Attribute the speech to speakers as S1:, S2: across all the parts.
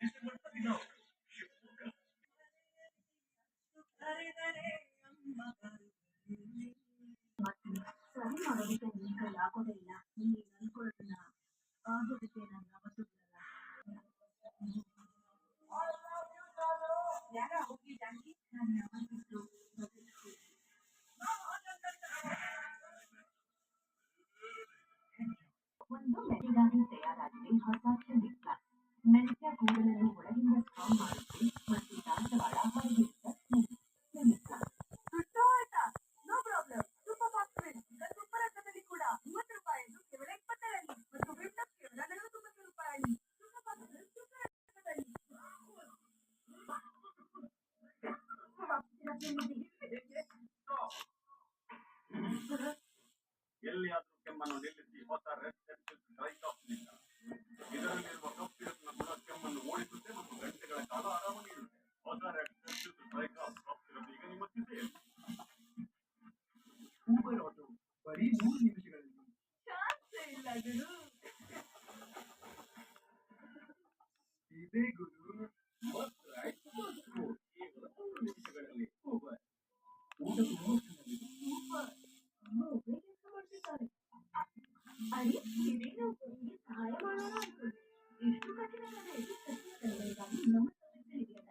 S1: ಸರಿ ಮಾಡೋದಕ್ಕೆ ನಿನ್ ಕೈಲಿ ಆಗೋದೇ ಇಲ್ಲ. ನೀನ್ ಅನ್ಕೊಳ್ಳೋದನ್ನ ಆಗೋದಕ್ಕೆ ನಾನು ಯಾವತ್ತೂ ಬಿಡಲ್ಲ. ಯಾರ ಹೋಗಿ ಜಾನಕಿ ನಾನು ಯಾವತ್ತಿದ್ರು ಬದುಕು ಒಂದು ಮೆಡಿಗಾನಿ ತಯಾರಾಗಿದೆ ಹೊಸ ಮಿಕ್ಕ ಮೆಂತ್ಯ ಕೂದಲನ್ನು ಒಳಗಿಂದ ಸ್ಟ್ರಾಂಗ್ ಮಾಡುತ್ತೆ ಮತ್ತು ದಾಸವಾಳ ಹೊರಗಿಂದ ಮಿಕ್ಕ ಸುಟ್ಟು ಆಯ್ತಾ no problem super fast super ಹಂತದಲ್ಲಿ ಕೂಡ 30 ರೂಪಾಯಿ ಕೇವಲ 20ರಲ್ಲಿ ಮತ್ತು ವಿಂಡೋಸ್ ಕೇವಲ 49 ರೂಪಾಯಿ ಸೂಪರ್ ಫಾಸ್ಟ್ ಸೂಪರ್ ಹಂತದಲ್ಲಿ
S2: ಎಲ್ಲಿಯಾದರೂ ಕೆಮ್ಮನ್ನು ನಿಲ್ಲಿಸಿ ಹೊಸ ರೆಡ್ ಪೆನ್ಸಿಲ್ ಡ್ರೈ ಕಾಫ್ನಿಂದ ಇದರಲ್ಲಿರುವ ಕಫ್ಸಿರಪ್ನ ಗುಣ ಕೆಮ್ಮನ್ನು ಓಡಿಸುತ್ತೆ ಮತ್ತು ಗಂಟೆಗಳ ಕಾಲ ಆರಾಮ ನೀಡುತ್ತೆ. ಹೊಸ red pencil dry cough syrup ಈಗ ನಿಮ್ಮ ಸ್ಥಿತಿಯಲ್ಲಿ ಸೂಪರ್ ಆಟೋ ಬರೀ 3 ನಿಮಿಷಗಳಲ್ಲಿ
S1: ಚಾನ್ಸೇ ಇಲ್ಲ ಗುರು.
S2: ಇದೇ ಗುರು ಮಸ್ತ್ ರೈಟ್ ಕೇವಲ 3 ನಿಮಿಷಗಳಲ್ಲಿ ಸೂಪರ್ ಊಟ ತುಂಬಾ ಚೆನ್ನಾಗಿದೆ.
S1: ಸೂಪರ್ ಅಮ್ಮ ಒಬ್ಬರೇ ಕೆಲಸ ಮಾಡ್ತಿದ್ದಾರೆ. ಅರೆ ಇದೇನು ನಿಮಗೆ ಸಹಾಯ ಮಾಡೋಣ ಅನ್ಕೊಂಡೆ. ಎಷ್ಟು ಕಠಿಣವಾದ ಎಡಿಟ್ ಕಠಿಣ ಕಲೆಗಳಿಗಾಗಿ ನಮ್ಮ ಸದಸ್ಯ ಇದೆಯಲ್ಲ.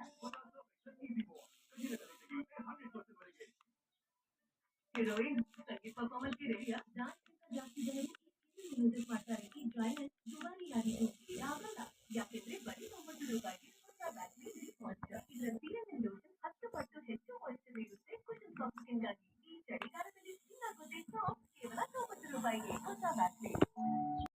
S1: ಹೀರೋಯಿನ್ ಸಂಗೀತ ಪರ್ಫಾರ್ಮೆನ್ಸ್ಗೆ ರೆಡಿಯಾ? ಡಾನ್ಸ್ಗಿಂತ ಜಾಸ್ತಿ ಜನರು ಈ ಮ್ಯೂಸಿಕ್ ಮಾಡ್ತಾರೆ. ಈ ಡ್ರೈನೆಸ್ ದುಬಾರಿಯಾಗಿದೆ.